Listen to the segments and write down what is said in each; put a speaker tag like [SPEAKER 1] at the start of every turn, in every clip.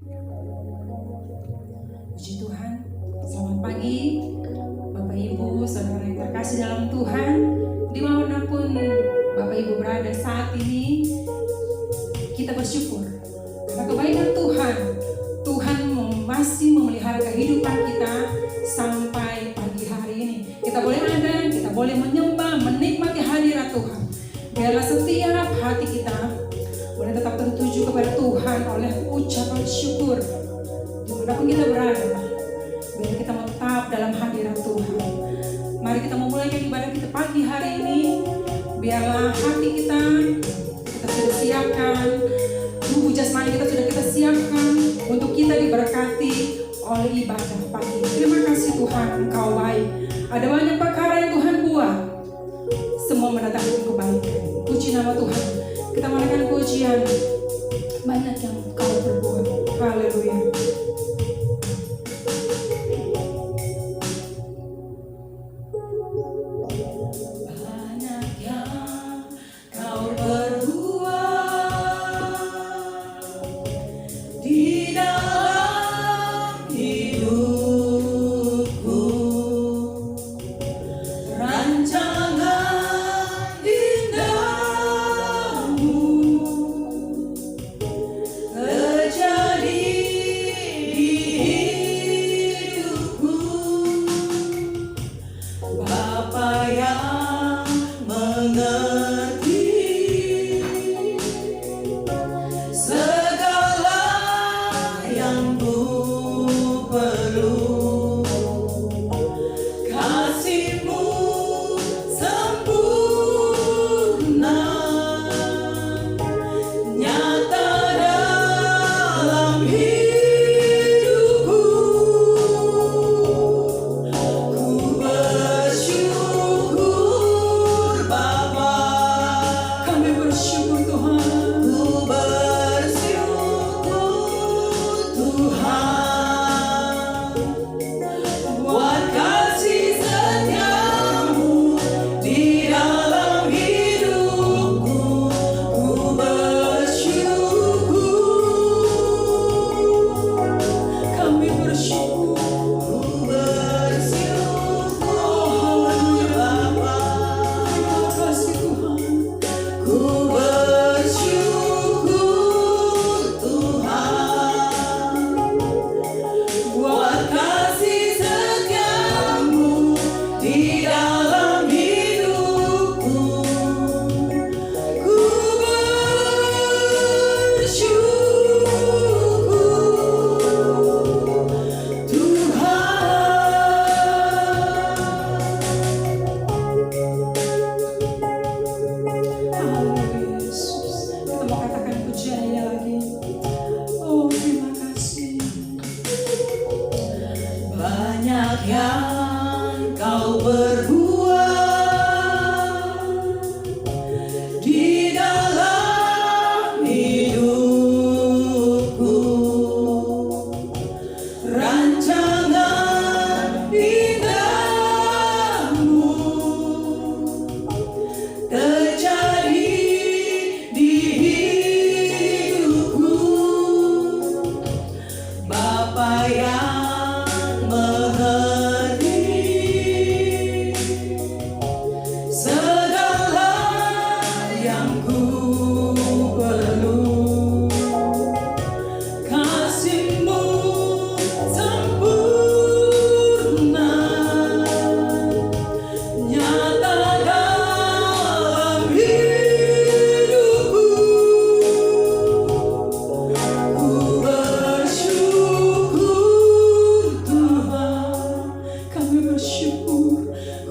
[SPEAKER 1] Puji Tuhan, selamat pagi Bapak Ibu, saudara yang terkasih dalam Tuhan. Dimanapun Bapak Ibu berada saat ini, kita bersyukur karena kebaikan Tuhan. Tuhan masih memelihara kehidupan kita sampai pagi hari ini. Kita boleh ada, kita boleh menyembah, menikmati hadirat Tuhan. Biarlah setiap hati kita boleh tetap tertuju kepada Tuhan oleh ucapan syukur. Dimanapun kita berada, biar kita tetap dalam hadirat Tuhan. Mari kita memulai ibadah kita pagi hari ini. Biarlah hati kita sudah siapkan, tubuh jasmani kita sudah kita siapkan untuk kita diberkati oleh ibadah pagi. Terima kasih Tuhan, Engkau baik. Ada banyak perkara yang Tuhan buat, semua mendatangkan kebaikan. Puji nama Tuhan. Kita menaikkan pujian, banyak yang Kau berbuat. Haleluya.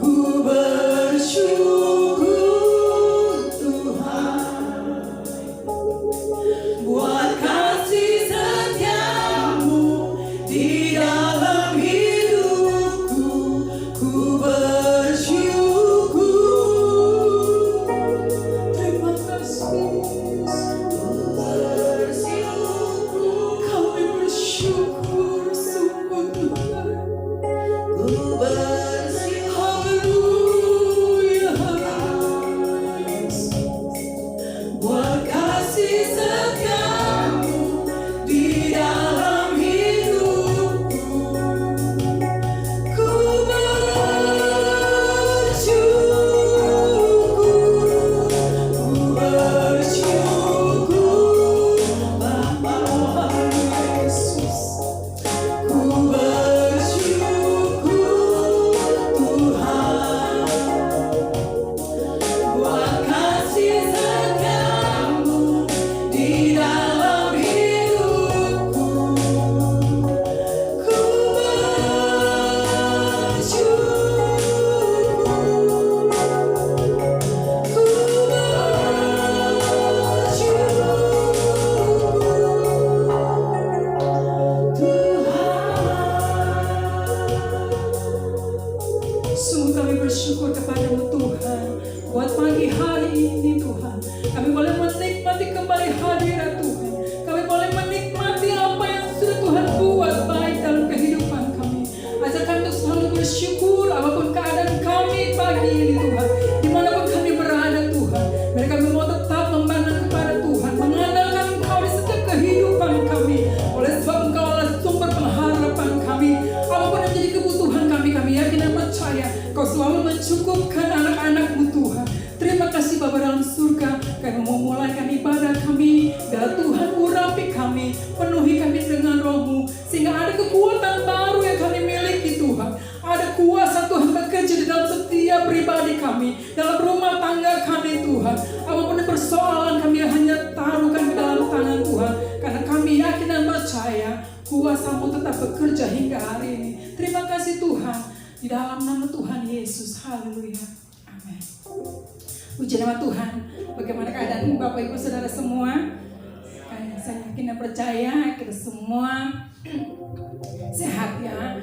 [SPEAKER 2] Ku bersyukur Tuhan.
[SPEAKER 1] ada persoalan kami hanya taruhkan di dalam tangan Tuhan. Karena kami yakin dan percaya kuasa-Mu tetap bekerja hingga hari ini. Terima kasih Tuhan. Di dalam nama Tuhan Yesus. Haleluya. Amin. Puji nama Tuhan. Bagaimana keadaan Bapak Ibu Saudara semua? Saya yakin dan percaya kita semua sehat ya.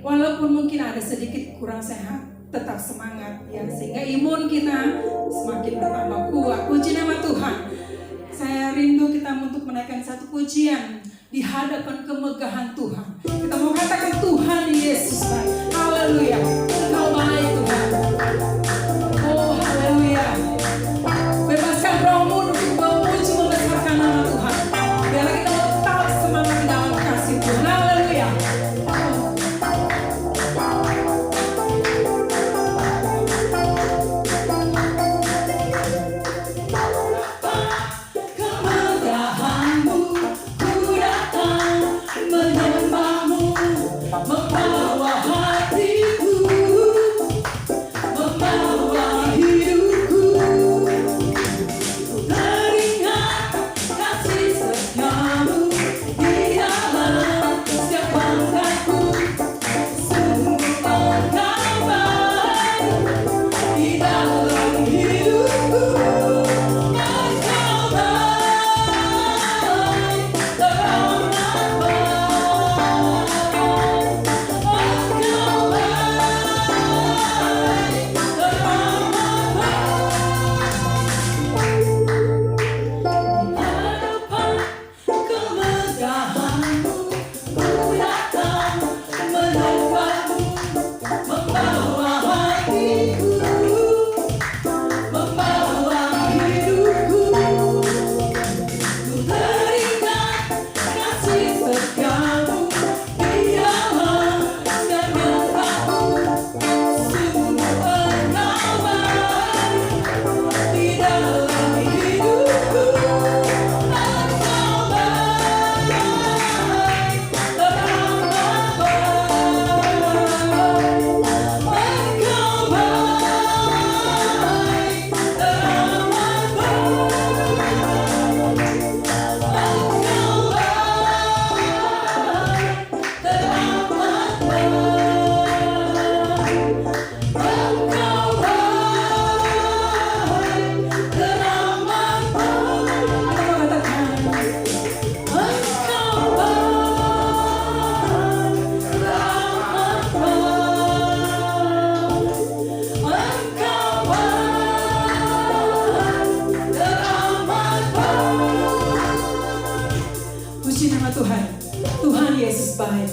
[SPEAKER 1] Walaupun mungkin ada sedikit kurang sehat, tetap semangat ya, sehingga imun kita semakin bertambah kuat. Puji nama Tuhan. Saya rindu kita untuk menaikkan satu pujian di hadapan kemegahan Tuhan. Kita mau katakan Tuhan Yesus baik. Haleluya. Engkau baik Tuhan. Oh haleluya. Bebaskan rohmu untuk memuji membesarkan nama Tuhan. Biarlah kita tetap semangat di dalam kasih Tuhan. Haleluya.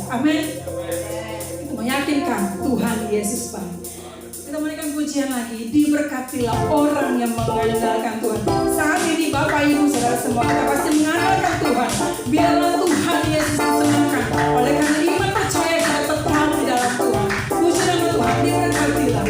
[SPEAKER 1] Amin. Kita meyakinkan Tuhan Yesus baik. Kita menaikkan pujian lagi. Diberkatilah orang yang mengandalkan Tuhan. Saat ini Bapak Ibu Saudara semua kita pasti mengandalkan Tuhan. Biarlah Tuhan Yesus disenangkan. Oleh karena iman percaya kita tetap di dalam Tuhan. Puji nama Tuhan. Diberkatilah.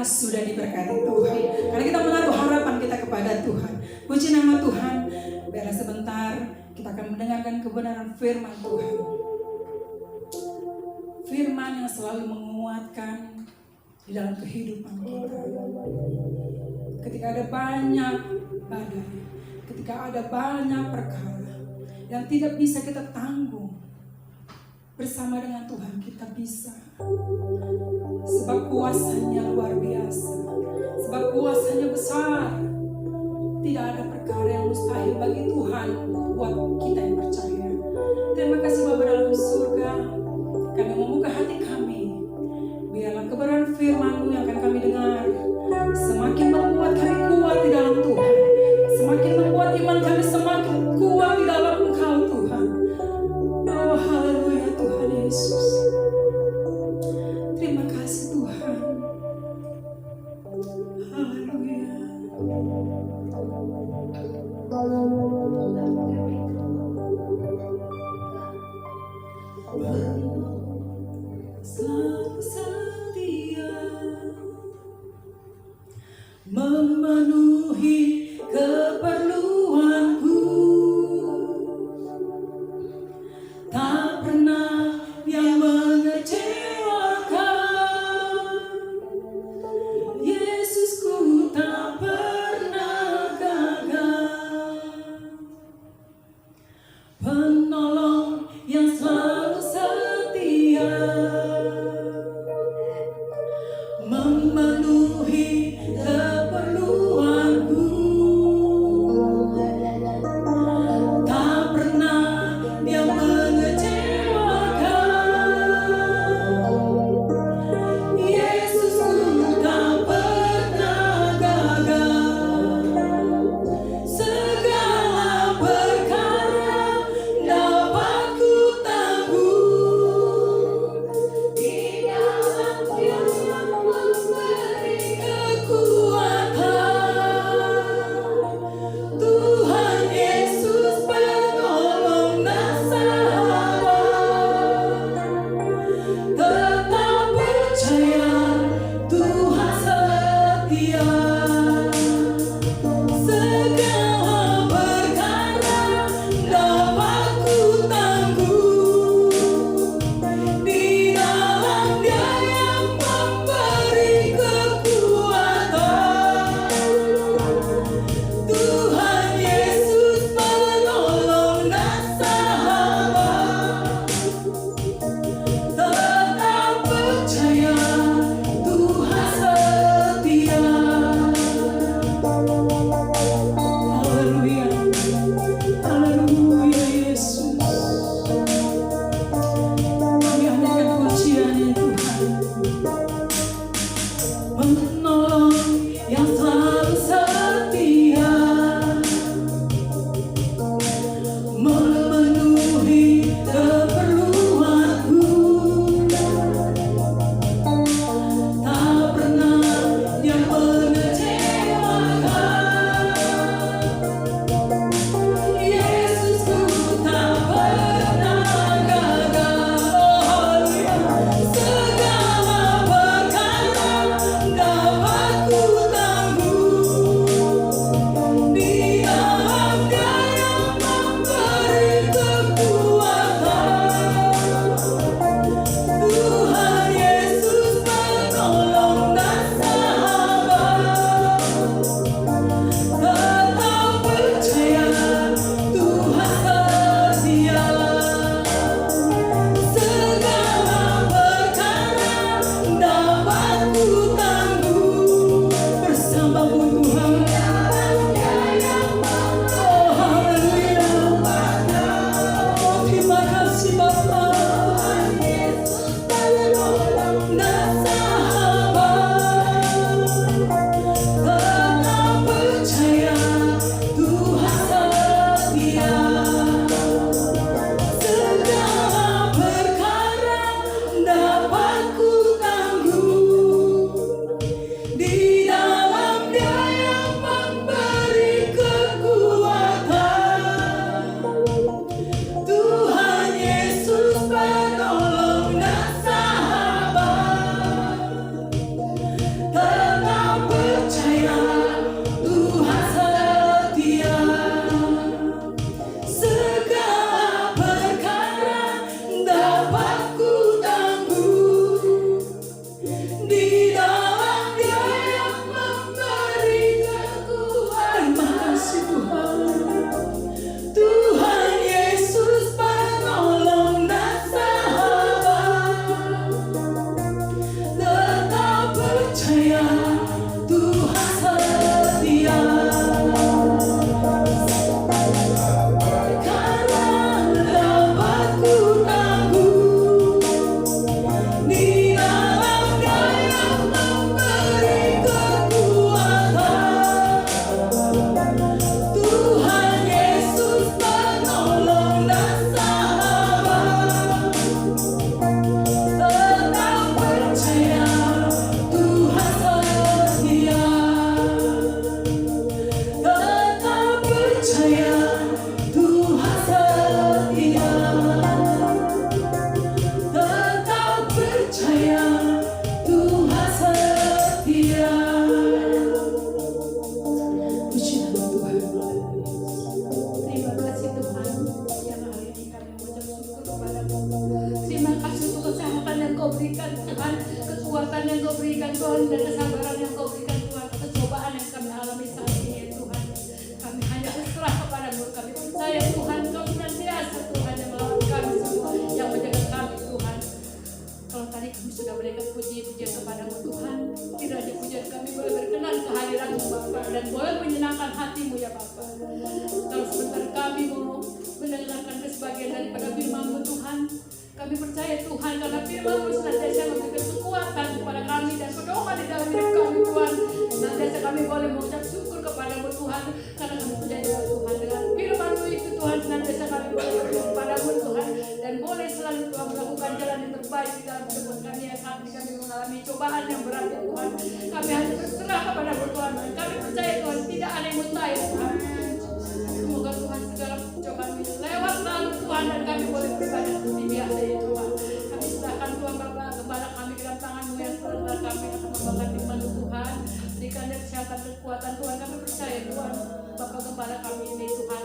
[SPEAKER 1] kita sudah diberkati Tuhan. Karena kita menaruh harapan kita kepada Tuhan. Puji nama Tuhan. Biarlah sebentar kita akan mendengarkan kebenaran firman Tuhan. Firman yang selalu menguatkan di dalam kehidupan kita. Ketika ada banyak badai, ketika ada banyak perkara yang tidak bisa kita tanggung, bersama dengan Tuhan kita bisa. Sebab kuasanya luar biasa, sebab kuasanya besar. Tidak ada perkara yang mustahil bagi Tuhan buat kita yang percaya. Terima kasih Bapa dalam surga, kami membuka hati kami. Biarlah kebenaran firman-Mu yang akan kami dengar semakin membuat kami kuat di dalam Tuhan, semakin membuat iman kami semakin kuat di dalam Engkau Tuhan. Oh haleluya Tuhan Yesus. Terima kasih Tuhan. Haleluya. Selalu setia memenuhi keperluanku, tak pernah yang mengecewakan. Yesusku tak pernah gagal, penolong yang selalu setia
[SPEAKER 2] Kau berikan Tuhan, kekuatan yang Kau berikan Tuhan, dan kesabaran yang Kau berikan Tuhan atas cobaan yang kami alami saat ini ya Tuhan. Kami hanya berserah kepadamu. Kami percaya Tuhan, Kau senantiasa Tuhan yang merawat kami semua, yang menjaga kami Tuhan. Kalau tadi kami sudah berikan puji-pujian kepadamu Tuhan, kiranya pujian kami boleh berkenan ke hadirat-Mu Bapa, dan boleh menyenangkan hati-Mu ya Bapa. Kalau sebentar kami mau mendengarkan sebagian daripada firman-Mu Tuhan, kami percaya Tuhan, karena firman-Mu senantiasa memberikan kekuatan kepada kami dan pedoman di dalam hidup kami Tuhan. Senantiasa kami boleh mengucap syukur kepadamu Tuhan, karena kami percaya Tuhan, dengan firman-Mu itu Tuhan, senantiasa kami boleh berdoa kepadamu Tuhan, dan boleh selalu Tuhan melakukan jalan yang terbaik di dalam hidup kami yang saat ini kami mengalami cobaan yang berat ya Tuhan. Kami hanya berserah kepadamu Tuhan, dan kami percaya Tuhan, tidak ada yang mustahil Tuhan. Semoga Tuhan segala cobaan ini lewat lalu Tuhan, dan kami boleh beribadah seperti biasa ya Tuhan. Kami serahkan Tuhan Bapa, gembala kami ke dalam tangan-Mu yang sebentar kami akan membawakan firman Tuhan. Berikan dia kesehatan dan kekuatan Tuhan. Kami percaya Tuhan, Bapa gembala kami ini Tuhan,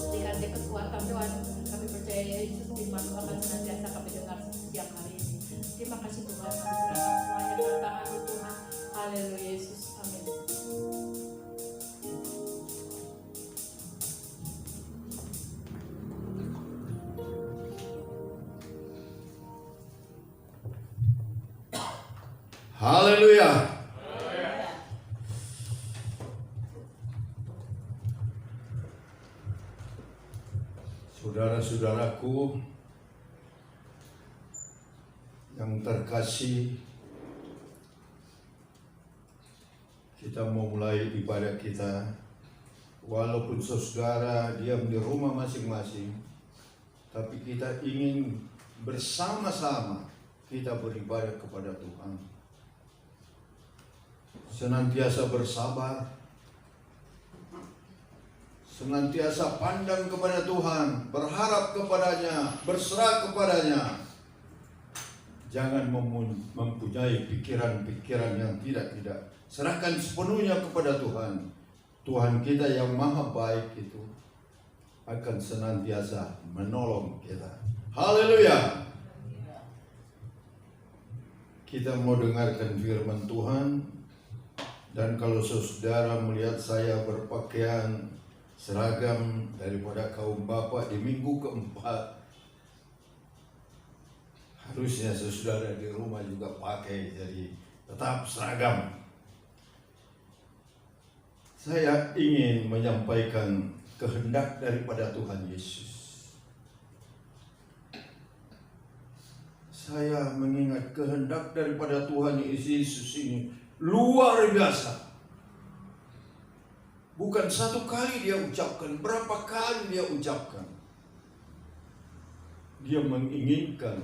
[SPEAKER 2] berikan dia kekuatan Tuhan. Kami percaya Yesus firman-Mu akan senantiasa kami dengar setiap hari ini. Terima kasih Tuhan, kami serahkan semuanya ke dalam tangan-Mu Tuhan. Haleluya Yesus, amin.
[SPEAKER 3] Haleluya. Saudara-saudaraku yang terkasih, kita mau mulai ibadah kita. Walaupun saudara diam di rumah masing-masing, tapi kita ingin bersama-sama kita beribadah kepada Tuhan. Senantiasa bersabar, senantiasa pandang kepada Tuhan, berharap kepadanya, berserah kepadanya. Jangan mempunyai pikiran-pikiran yang tidak. Serahkan sepenuhnya kepada Tuhan. Tuhan kita yang maha baik itu akan senantiasa menolong kita. Haleluya. Kita mau dengarkan firman Tuhan. Dan kalau saudara melihat saya berpakaian seragam daripada kaum Bapak di minggu keempat, harusnya saudara di rumah juga pakai, jadi tetap seragam. Saya ingin menyampaikan kehendak daripada Tuhan Yesus. Saya mengingat kehendak daripada Tuhan Yesus ini luar biasa. Bukan satu kali dia ucapkan, berapa kali dia ucapkan. Dia menginginkan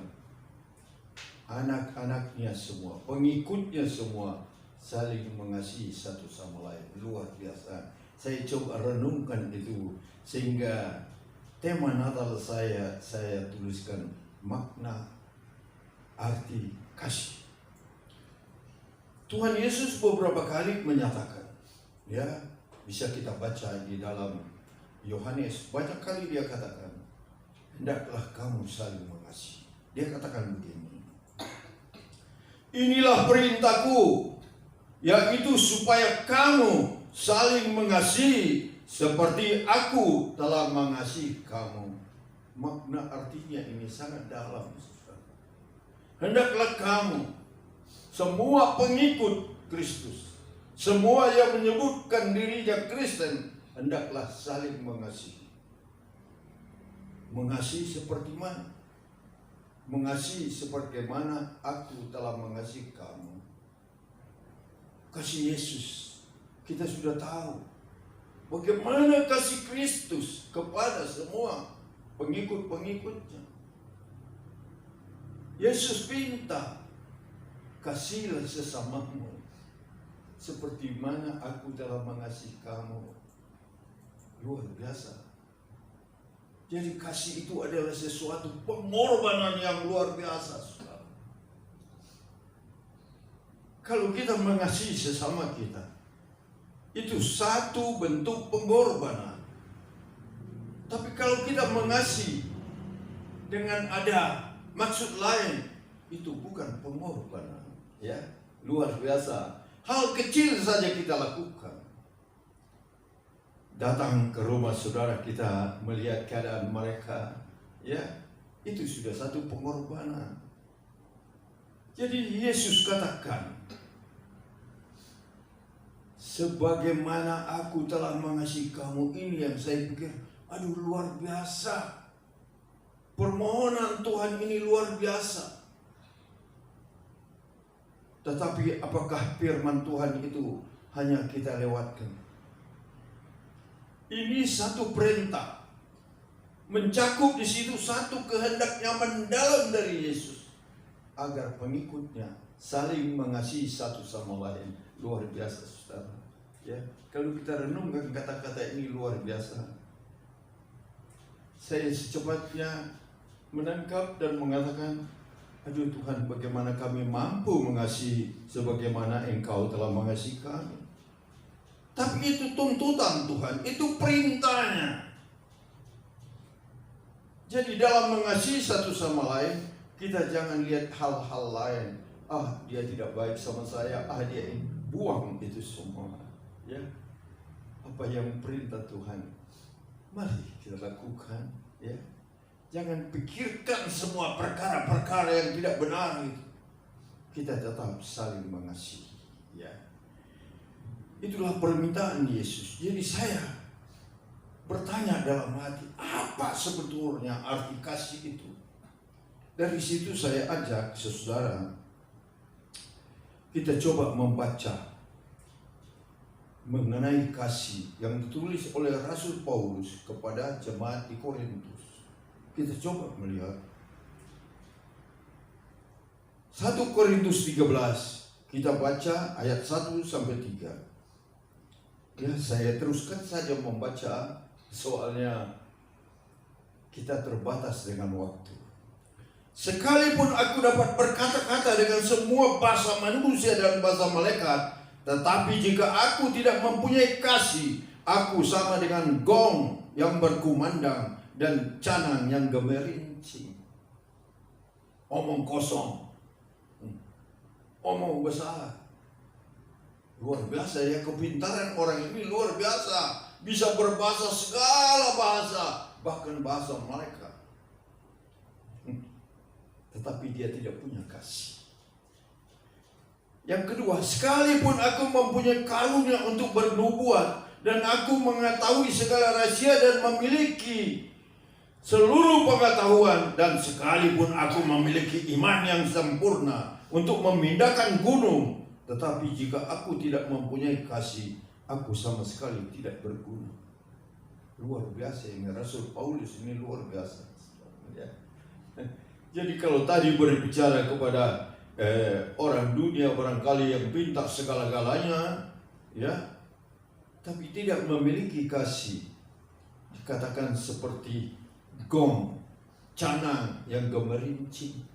[SPEAKER 3] anak-anaknya semua, pengikutnya semua saling mengasihi satu sama lain. Luar biasa. Saya coba renungkan itu, sehingga tema Natal saya tuliskan makna arti kasih. Tuhan Yesus beberapa kali menyatakan, ya, bisa kita baca di dalam Yohanes, banyak kali dia katakan, hendaklah kamu saling mengasihi. Dia katakan begini, inilah perintahku, yaitu supaya kamu saling mengasihi seperti aku telah mengasihi kamu. Makna artinya ini sangat dalam. Hendaklah kamu, semua pengikut Kristus, semua yang menyebutkan dirinya Kristen, hendaklah saling mengasihi. Mengasihi seperti mana? Mengasihi seperti mana aku telah mengasihi kamu. Kasih Yesus, kita sudah tahu bagaimana kasih Kristus kepada semua pengikut-pengikutnya. Yesus pinta, kasihilah sesamamu seperti mana aku telah mengasihi kamu. Luar biasa. Jadi kasih itu adalah sesuatu pengorbanan yang luar biasa, saudara. Kalau kita mengasihi sesama kita, itu satu bentuk pengorbanan. Tapi kalau kita mengasihi dengan ada maksud lain, itu bukan pengorbanan, ya, luar biasa. Hal kecil saja kita lakukan. Datang ke rumah saudara kita, melihat keadaan mereka, ya, itu sudah satu pengorbanan. Jadi Yesus katakan, sebagaimana aku telah mengasihi kamu, ini yang saya pikir, aduh luar biasa. Permohonan Tuhan ini luar biasa. Tetapi apakah firman Tuhan itu hanya kita lewatkan? Ini satu perintah, mencakup di situ satu kehendak yang mendalam dari Yesus, agar pengikutnya saling mengasihi satu sama lain. Luar biasa, saudara. Ya, kalau kita renungkan kata-kata ini luar biasa. Saya secepatnya menangkap dan mengatakan, aduh Tuhan, bagaimana kami mampu mengasihi sebagaimana Engkau telah mengasihi kami. Tapi itu tuntutan Tuhan, itu perintahnya. Jadi dalam mengasihi satu sama lain, kita jangan lihat hal-hal lain. Ah, dia tidak baik sama saya, dia ini. Buang itu semua. Ya, apa yang perintah Tuhan, mari kita lakukan. Ya, jangan pikirkan semua perkara-perkara yang tidak benar itu. Kita tetap saling mengasihi. Ya. Itulah permintaan Yesus. Jadi saya bertanya dalam hati, apa sebetulnya arti kasih itu? Dari situ saya ajak saudara, kita coba membaca mengenai kasih yang ditulis oleh Rasul Paulus kepada jemaat di Korintus. Kita coba melihat 1 Korintus 13, kita baca ayat 1 sampai 3. Ya, saya teruskan saja membaca, soalnya kita terbatas dengan waktu. Sekalipun aku dapat berkata-kata dengan semua bahasa manusia dan bahasa malaikat, tetapi jika aku tidak mempunyai kasih, aku sama dengan gong yang berkumandang dan canang yang gemerincing. Omong kosong, omong besar. Luar biasa ya, kepintaran orang ini luar biasa. Bisa berbahasa segala bahasa, bahkan bahasa malaikat. Tetapi dia tidak punya kasih. Yang kedua, sekalipun aku mempunyai karunia untuk bernubuat, dan aku mengetahui segala rahasia dan memiliki seluruh pengetahuan, dan sekalipun aku memiliki iman yang sempurna untuk memindahkan gunung, tetapi jika aku tidak mempunyai kasih, aku sama sekali tidak berguna. Luar biasa ini Rasul Paulus, ini luar biasa. Ya. Jadi kalau tadi berbicara kepada orang dunia barangkali yang pintar segala-galanya, ya, tapi tidak memiliki kasih, dikatakan seperti gong, canang yang gemerincing.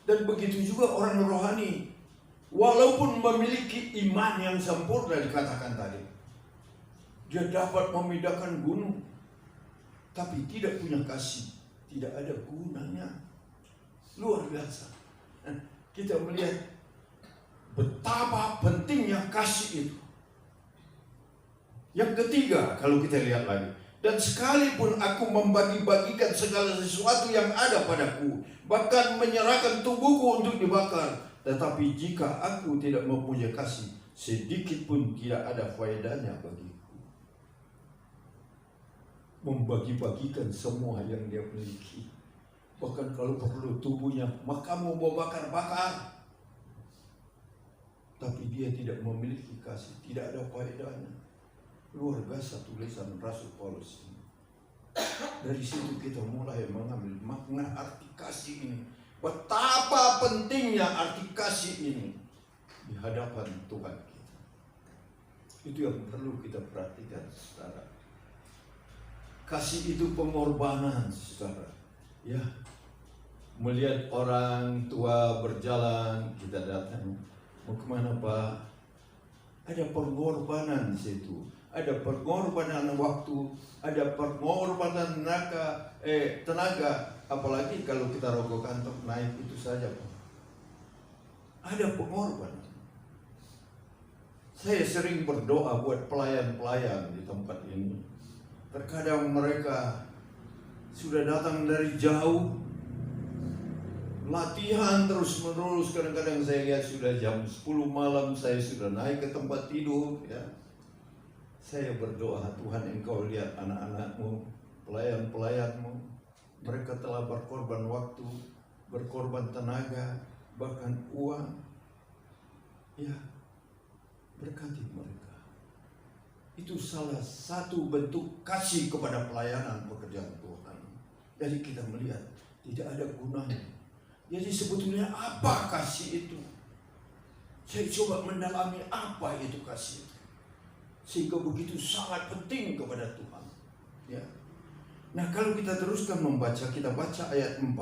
[SPEAKER 3] Dan begitu juga orang rohani, walaupun memiliki iman yang sempurna, dikatakan tadi, dia dapat memindahkan gunung, tapi tidak punya kasih, tidak ada gunanya. Luar biasa. Kita melihat betapa pentingnya kasih itu. Yang ketiga, kalau kita lihat lagi, dan sekalipun aku membagi-bagikan segala sesuatu yang ada padaku, bahkan menyerahkan tubuhku untuk dibakar, tetapi jika aku tidak mempunyai kasih, sedikit pun tidak ada faedahnya bagiku. Membagi-bagikan semua yang dia miliki, bahkan kalau perlu tubuhnya, maka mau bakar-bakar. Tapi dia tidak memiliki kasih, tidak ada faedahnya. Luar biasa tulisan Rasul Paulus ini. Dari situ kita mulai mengambil makna arti kasih ini. Betapa pentingnya arti kasih ini di hadapan Tuhan kita. Itu yang perlu kita perhatikan, saudara. Kasih itu pengorbanan, saudara. Ya, melihat orang tua berjalan, kita datang, mau kemana Pak? Ada pengorbanan di situ. Ada pengorbanan waktu, ada pengorbanan tenaga, apalagi kalau kita rogoh kantor naik itu saja, Pak. Ada pengorbanan. Saya sering berdoa buat pelayan-pelayan di tempat ini. Terkadang mereka sudah datang dari jauh, latihan terus-menerus. Kadang-kadang saya lihat sudah jam 10 malam, saya sudah naik ke tempat tidur, ya. Saya berdoa, Tuhan, Engkau lihat anak-anakmu, pelayan-pelayanmu. Mereka telah berkorban waktu, berkorban tenaga, bahkan uang. Ya, berkati mereka. Itu salah satu bentuk kasih kepada pelayanan pekerjaan Tuhan. Jadi kita melihat tidak ada gunanya. Jadi sebetulnya apa kasih itu? Saya coba mendalami apa itu kasih itu, sehingga begitu sangat penting kepada Tuhan. Ya. Nah, kalau kita teruskan membaca, kita baca ayat 4.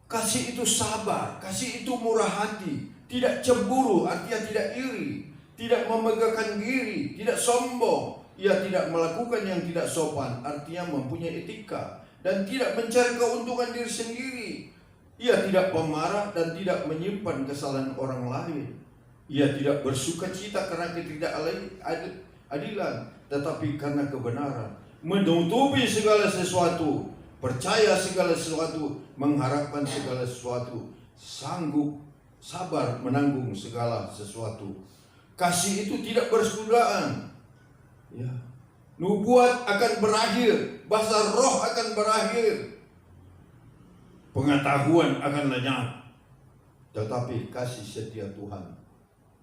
[SPEAKER 3] Kasih itu sabar, kasih itu murah hati, tidak cemburu, artinya tidak iri, tidak memegahkan diri, tidak sombong. Ia tidak melakukan yang tidak sopan, artinya mempunyai etika, dan tidak mencari keuntungan diri sendiri. Ia tidak pemarah dan tidak menyimpan kesalahan orang lain. Ia tidak bersuka cita karena ketidakadilan, tetapi karena kebenaran. Menutupi segala sesuatu, percaya segala sesuatu, mengharapkan segala sesuatu, sanggup sabar menanggung segala sesuatu. Kasih itu tidak bersudaan. Ya. Nubuat akan berakhir, bahasa roh akan berakhir, pengetahuan akan lenyap, tetapi kasih setia Tuhan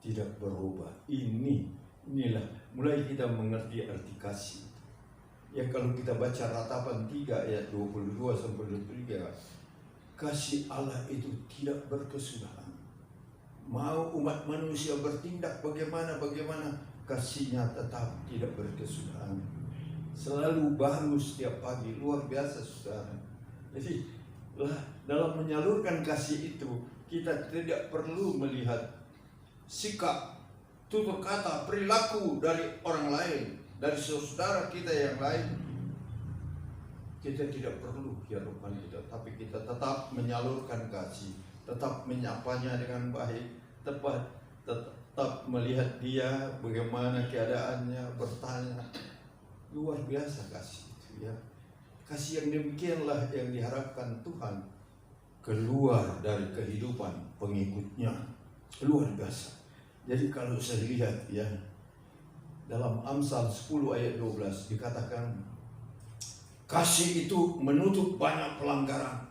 [SPEAKER 3] tidak berubah. Inilah mulai kita mengerti arti kasih. Ya, kalau kita baca Ratapan 3 ayat 22 sampai 23, kasih Allah itu tidak berkesudahan. Mau umat manusia bertindak bagaimana, kasihnya tetap tidak berkesudahan. Selalu baru setiap pagi, luar biasa, saudara. Jadi dalam menyalurkan kasih itu, kita tidak perlu melihat sikap, tutur kata, perilaku dari orang lain, dari saudara kita yang lain. Kita tidak perlu hiraukan itu, tapi kita tetap menyalurkan kasih, tetap menyapanya dengan baik, tetap melihat dia bagaimana keadaannya, bertanya. Luar biasa kasih itu, ya. Kasih yang demikianlah yang diharapkan Tuhan keluar dari kehidupan pengikutnya. Luar biasa. Jadi kalau saya lihat, ya, dalam Amsal 10 ayat 12 dikatakan kasih itu menutup banyak pelanggaran.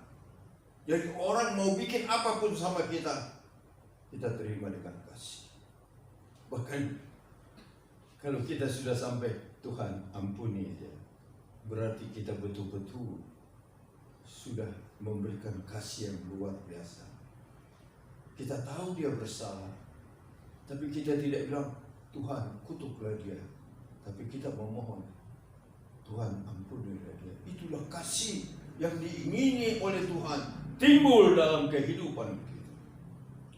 [SPEAKER 3] Jadi orang mau bikin apapun sama kita, kita terima dengan kasih. Bahkan kalau kita sudah sampai Tuhan ampuni aja, berarti kita betul-betul sudah memberikan kasih yang luar biasa. Kita tahu dia bersalah, tapi kita tidak bilang, Tuhan kutuklah dia. Tapi kita memohon, Tuhan ampunilah dia. Itulah kasih yang diingini oleh Tuhan timbul dalam kehidupan kita.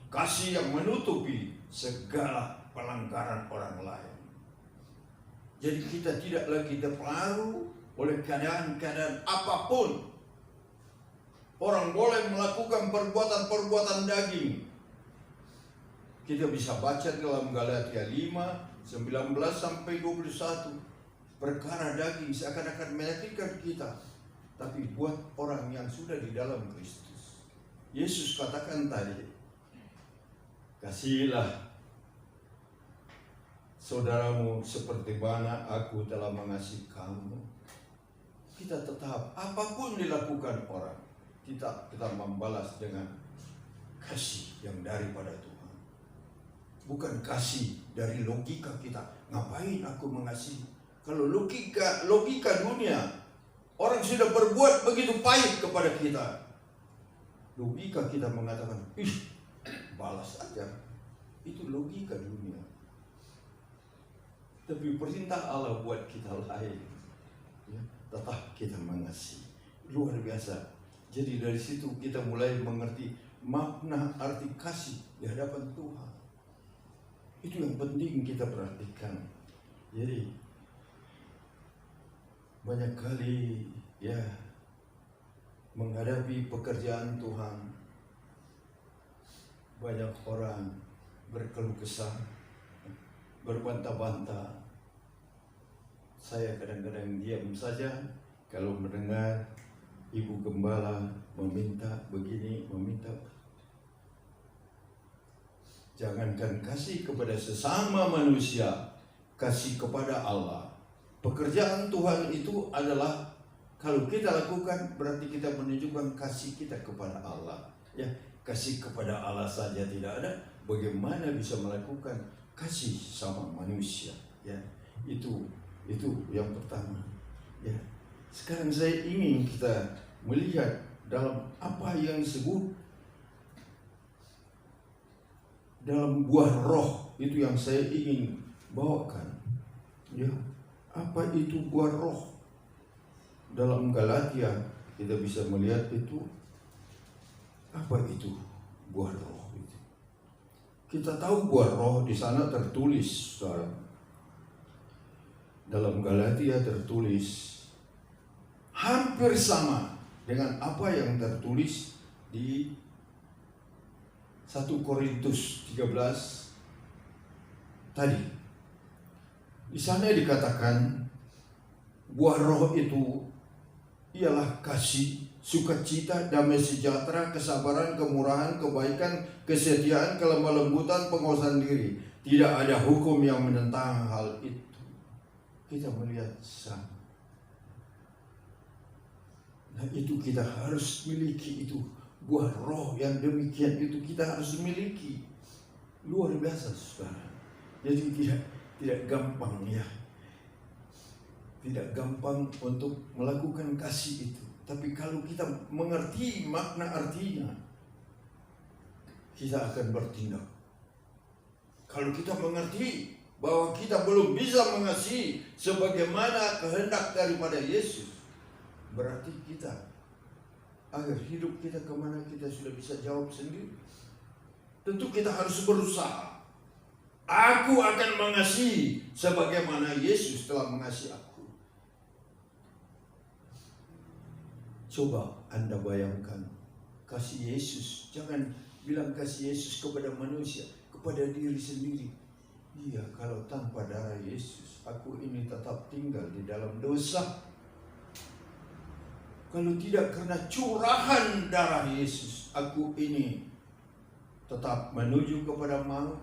[SPEAKER 3] Kasih yang menutupi segala pelanggaran orang lain. Jadi kita tidak lagi terpengaruh oleh keadaan-keadaan apapun. Orang boleh melakukan perbuatan-perbuatan daging. Kita bisa baca dalam Galatia 5, 19 sampai 21. Perkara daging seakan-akan menyakitkan kita, tapi buat orang yang sudah di dalam Kristus. Yesus katakan tadi, kasihilah saudaramu seperti mana aku telah mengasihi kamu. Kita tetap apapun dilakukan orang, kita membalas dengan kasih yang daripada Tuhan. Bukan kasih dari logika kita. Ngapain aku mengasihi? Kalau logika dunia, orang sudah berbuat begitu pahit kepada kita, logika kita mengatakan, balas aja. Itu logika dunia. Tapi perintah Allah buat kita lain, ya, tetap kita mengasihi. Luar biasa. Jadi dari situ kita mulai mengerti makna arti kasih di hadapan Tuhan. Itu yang penting kita perhatikan. Jadi banyak kali, ya, menghadapi pekerjaan Tuhan, banyak orang berkeluh kesah, berbantah-bantah. Saya kadang-kadang diam saja kalau mendengar ibu gembala meminta begini, meminta. Jangankan kasih kepada sesama manusia, kasih kepada Allah. Pekerjaan Tuhan itu adalah, kalau kita lakukan berarti kita menunjukkan kasih kita kepada Allah. Ya, kasih kepada Allah saja tidak ada, bagaimana bisa melakukan kasih sama manusia? Ya, itu yang pertama. Ya, sekarang saya ingin kita melihat dalam apa yang disebut dalam buah roh, itu yang saya ingin bawakan. Ya, apa itu buah roh? Dalam Galatia kita bisa melihat itu. Apa itu buah roh itu? Kita tahu buah roh di sana tertulis, saudara. Dalam Galatia tertulis hampir sama dengan apa yang tertulis di 1 Korintus 13 tadi. Di sana dikatakan buah roh itu ialah kasih, sukacita, damai sejahtera, kesabaran, kemurahan, kebaikan, kesetiaan, kelemah lembutan, penguasaan diri. Tidak ada hukum yang menentang hal itu. Kita melihat sama. Nah, itu kita harus miliki itu. Buah roh yang demikian itu kita harus miliki. Luar biasa, saudara. Jadi tidak gampang ya. Tidak gampang untuk melakukan kasih itu. Tapi kalau kita mengerti makna artinya, kita akan bertindak. Kalau kita mengerti bahwa kita belum bisa mengasihi sebagaimana kehendak daripada Yesus, berarti kita agar hidup kita kemana kita sudah bisa jawab sendiri. Tentu kita harus berusaha. Aku akan mengasihi sebagaimana Yesus telah mengasihi aku. Coba Anda bayangkan kasih Yesus. Jangan bilang kasih Yesus kepada manusia, kepada diri sendiri. Iya, kalau tanpa darah Yesus, aku ini tetap tinggal di dalam dosa. Kalau tidak karena curahan darah Yesus, aku ini tetap menuju kepada maut.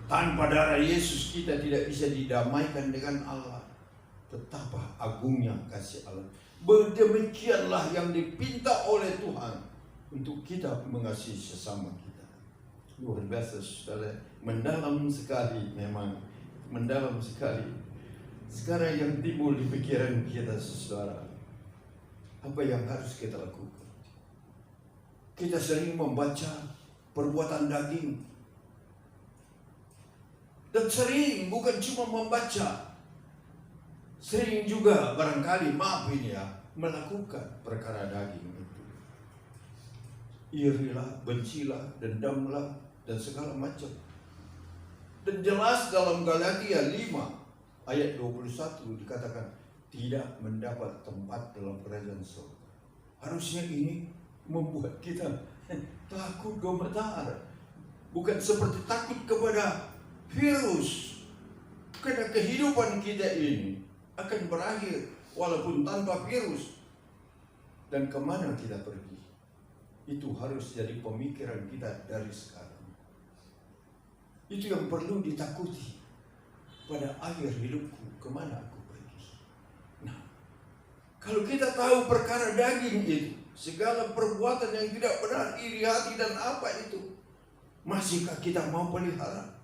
[SPEAKER 3] Tanpa darah Yesus kita tidak bisa didamaikan dengan Allah. Betapa agungnya kasih Allah. Demikianlah yang dipinta oleh Tuhan untuk kita mengasihi sesama kita. Luar biasa, saudara. Mendalam sekali, memang mendalam sekali. Sekarang yang timbul di pikiran kita, saudara, apa yang harus kita lakukan? Kita sering membaca perbuatan daging, dan sering bukan cuma membaca, sering juga barangkali, maaf ini ya, melakukan perkara daging itu. Irilah, bencilah, dendamlah, dan segala macam. Dan jelas dalam Galatia 5 ayat 21 dikatakan tidak mendapat tempat dalam kerajaan surga. Harusnya ini membuat kita takut gemetar. Bukan seperti takut kepada virus. Karena kehidupan kita ini akan berakhir walaupun tanpa virus. Dan kemana kita pergi? Itu harus jadi pemikiran kita dari sekarang. Itu yang perlu ditakuti. Pada akhir hidupku, kemana aku pergi? Nah, kalau kita tahu perkara daging itu, segala perbuatan yang tidak benar, iri hati dan apa itu, masihkah kita mau pelihara?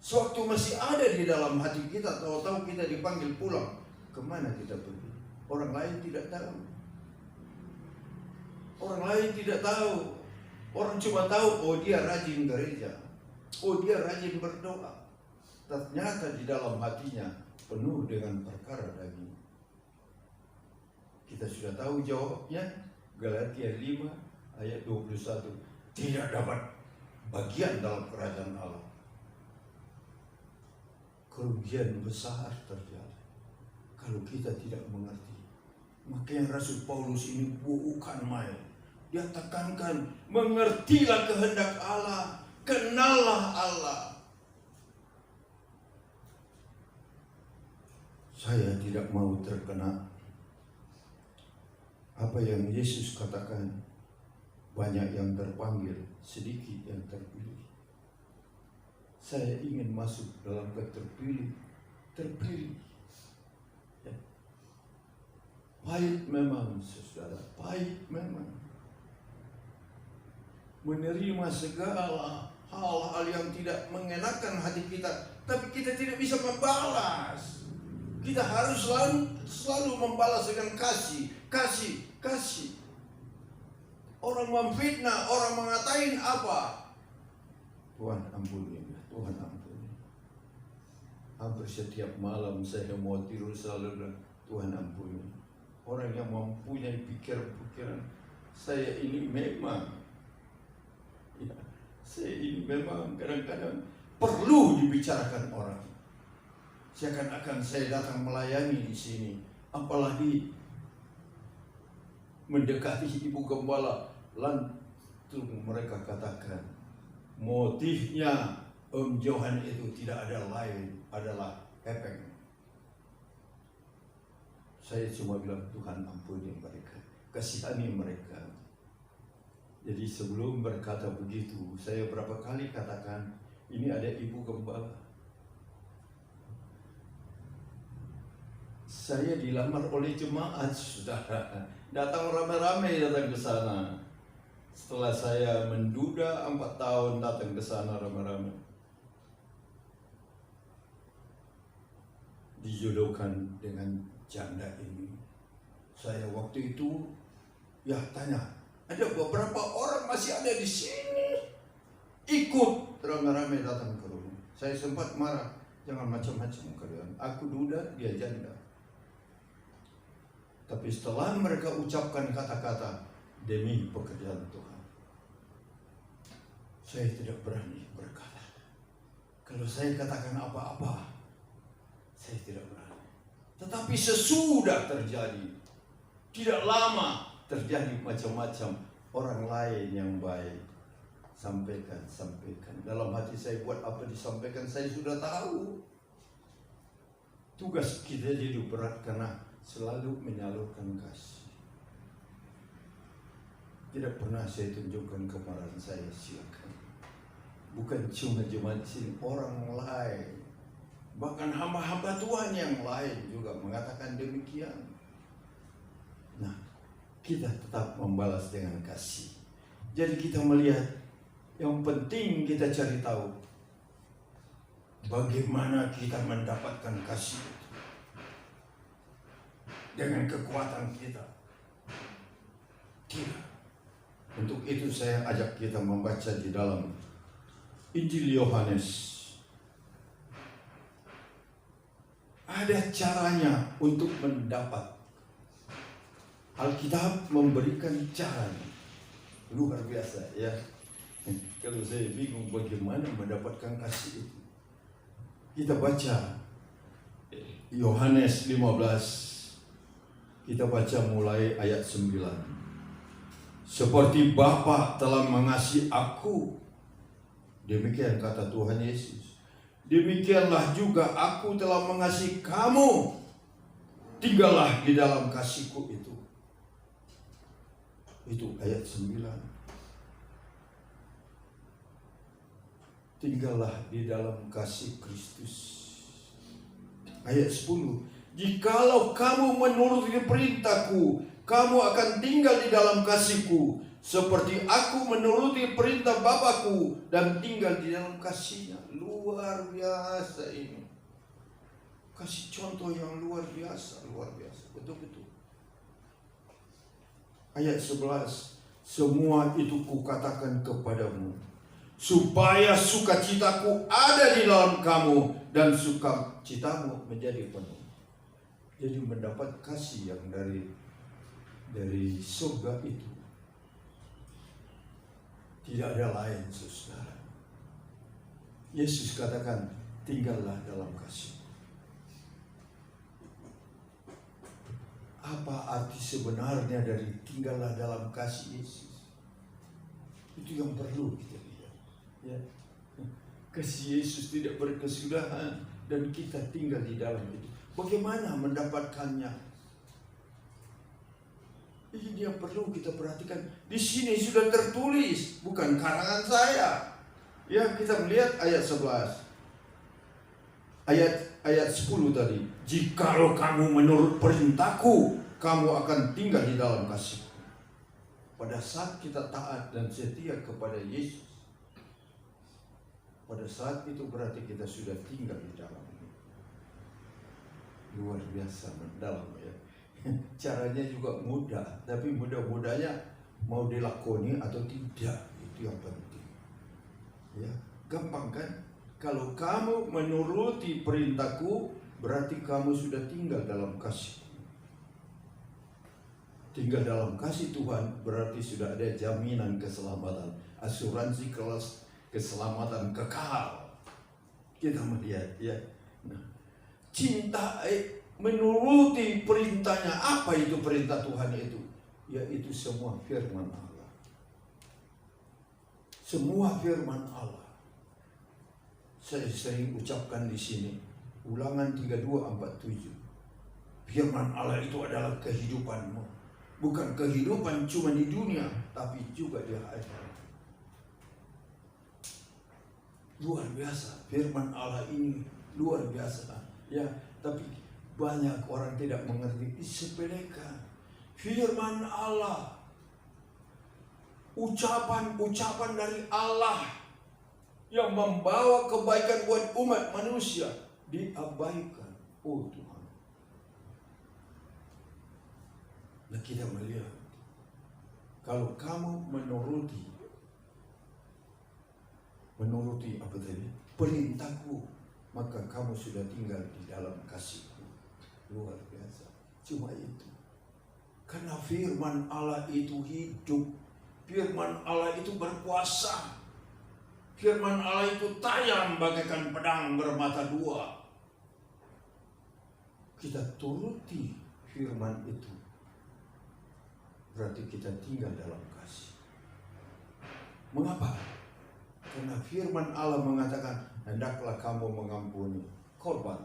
[SPEAKER 3] Sewaktu masih ada di dalam hati kita, tahu-tahu kita dipanggil pulang, kemana kita pergi? Orang lain tidak tahu. Orang lain tidak tahu. Orang cuma tahu, oh dia rajin gereja, oh dia rajin berdoa. Ternyata di dalam hatinya penuh dengan perkara daging. Kita sudah tahu jawabnya. Galatia 5 ayat 21. Tidak dapat bagian dalam kerajaan Allah. Kerugian besar terjadi kalau kita tidak mengerti Makanya Rasul Paulus ini bukan main. Dia tekankan, mengertilah kehendak Allah, kenallah Allah. Saya tidak mau terkena apa yang Yesus katakan, banyak yang terpanggil, sedikit yang terpilih. Saya ingin masuk dalam terpilih. Ya. Pahit memang, saudara, pahit memang. Menerima segala hal-hal yang tidak mengenakan hati kita, tapi kita tidak bisa membalas. Kita harus selalu membalas dengan kasih. Orang memfitnah, orang mengatain apa? Tuhan ampuni, Tuhan ampuni. Hampir setiap malam saya mau tidur selalu bilang, Tuhan ampuni. Orang yang mempunyai pikiran-pikiran, saya ini memang kadang-kadang perlu dibicarakan orang. Seakan-akan saya datang melayani di sini, apalagi mendekati ibu gembala, langsung mereka katakan motifnya Om Johan itu tidak ada lain, adalah epeng. Saya cuma bilang, Tuhan ampuni mereka, kasihani mereka. Jadi sebelum berkata begitu, saya berapa kali katakan, ini ada ibu gembala. Saya dilamar oleh jemaat, saudara. Datang ramai-ramai datang ke sana. Setelah saya menduda 4 tahun datang ke sana ramai-ramai. Dijodohkan dengan janda ini. Saya waktu itu tanya, ada beberapa orang masih ada di sini. Ikut ramai-ramai datang ke rumah. Saya sempat marah, jangan macam-macam kalian. Aku duda, dia janda. Tapi setelah mereka ucapkan kata-kata demi pekerjaan Tuhan, saya tidak berani berkata. Kalau saya katakan apa-apa, saya tidak berani. Tetapi sesudah terjadi, tidak lama terjadi macam-macam. Orang lain yang baik sampaikan. Dalam hati saya, buat apa disampaikan, saya sudah tahu. Tugas kita jadi berat karena selalu menyalurkan kasih. Tidak pernah saya tunjukkan kemarahan saya, silakan. Bukan cuma jemaat sini, orang lain, bahkan hamba-hamba Tuhan yang lain juga mengatakan demikian. Nah, kita tetap membalas dengan kasih. Jadi kita melihat, yang penting kita cari tahu bagaimana kita mendapatkan kasih itu. Dengan kekuatan kita. Tidak. Untuk itu saya ajak kita membaca di dalam Injil Yohanes. Ada caranya untuk mendapat. Alkitab memberikan caranya. Luar biasa ya. Kalau saya bingung bagaimana mendapatkan kasih itu. Kita baca Yohanes 15. Kita baca mulai ayat 9. Seperti Bapa telah mengasihi aku, demikian kata Tuhan Yesus, demikianlah juga aku telah mengasihi kamu. Tinggallah di dalam kasihku itu. Itu ayat 9. Tinggallah di dalam kasih Kristus. Ayat 10. Jikalau kamu menuruti perintahku, kamu akan tinggal di dalam kasihku, seperti aku menuruti perintah Bapakku dan tinggal di dalam kasihnya. Luar biasa ini. Kasih contoh yang luar biasa, betul-betul. Ayat 11, semua itu kukatakan kepadamu, supaya sukacitaku ada di dalam kamu dan sukacitamu menjadi penuh. Jadi mendapat kasih yang dari surga itu tidak ada lain, saudara. Yesus katakan, tinggallah dalam kasih. Apa arti sebenarnya dari tinggallah dalam kasih Yesus? Itu yang perlu kita lihat. Ya. Kasih Yesus tidak berkesudahan dan kita tinggal di dalam itu. Bagaimana mendapatkannya? Ini yang perlu kita perhatikan. Di sini sudah tertulis, bukan karangan saya. Ya, kita melihat ayat 11. Ayat 10 tadi. Jikalau kamu menurut perintahku, kamu akan tinggal di dalam kasih. Pada saat kita taat dan setia kepada Yesus, pada saat itu berarti kita sudah tinggal di dalam. Luar biasa mendalam ya. Caranya juga mudah, tapi mudah-mudahnya mau dilakoni atau tidak, itu yang penting. Ya, gampang kan? Kalau kamu menuruti perintahku, berarti kamu sudah tinggal dalam kasih. Tinggal dalam kasih Tuhan berarti sudah ada jaminan keselamatan, asuransi keselamatan kekal. Kita melihat ya. Nah, cinta menuruti perintahnya. Apa itu perintah Tuhan itu? Yaitu semua firman Allah. Semua firman Allah. Saya sering ucapkan di sini, Ulangan 32:47. Firman Allah itu adalah kehidupanmu. Bukan kehidupan cuma di dunia, tapi juga di akhirat. Luar biasa, firman Allah ini luar biasa. Ya, tapi banyak orang tidak mengerti, disepelekan. Firman Allah, ucapan-ucapan dari Allah yang membawa kebaikan buat umat manusia diabaikan. Oh Tuhan. Nah, kita melihat kalau kamu menuruti apa tadi? Perintahku, maka kamu sudah tinggal di dalam kasihku. Luar biasa. Cuma itu. Karena firman Allah itu hidup. Firman Allah itu berkuasa. Firman Allah itu tajam bagaikan pedang bermata dua. Kita turuti firman itu, berarti kita tinggal dalam kasih. Mengapa? Karena firman Allah mengatakan, hendaklah kamu mengampuni. Korban.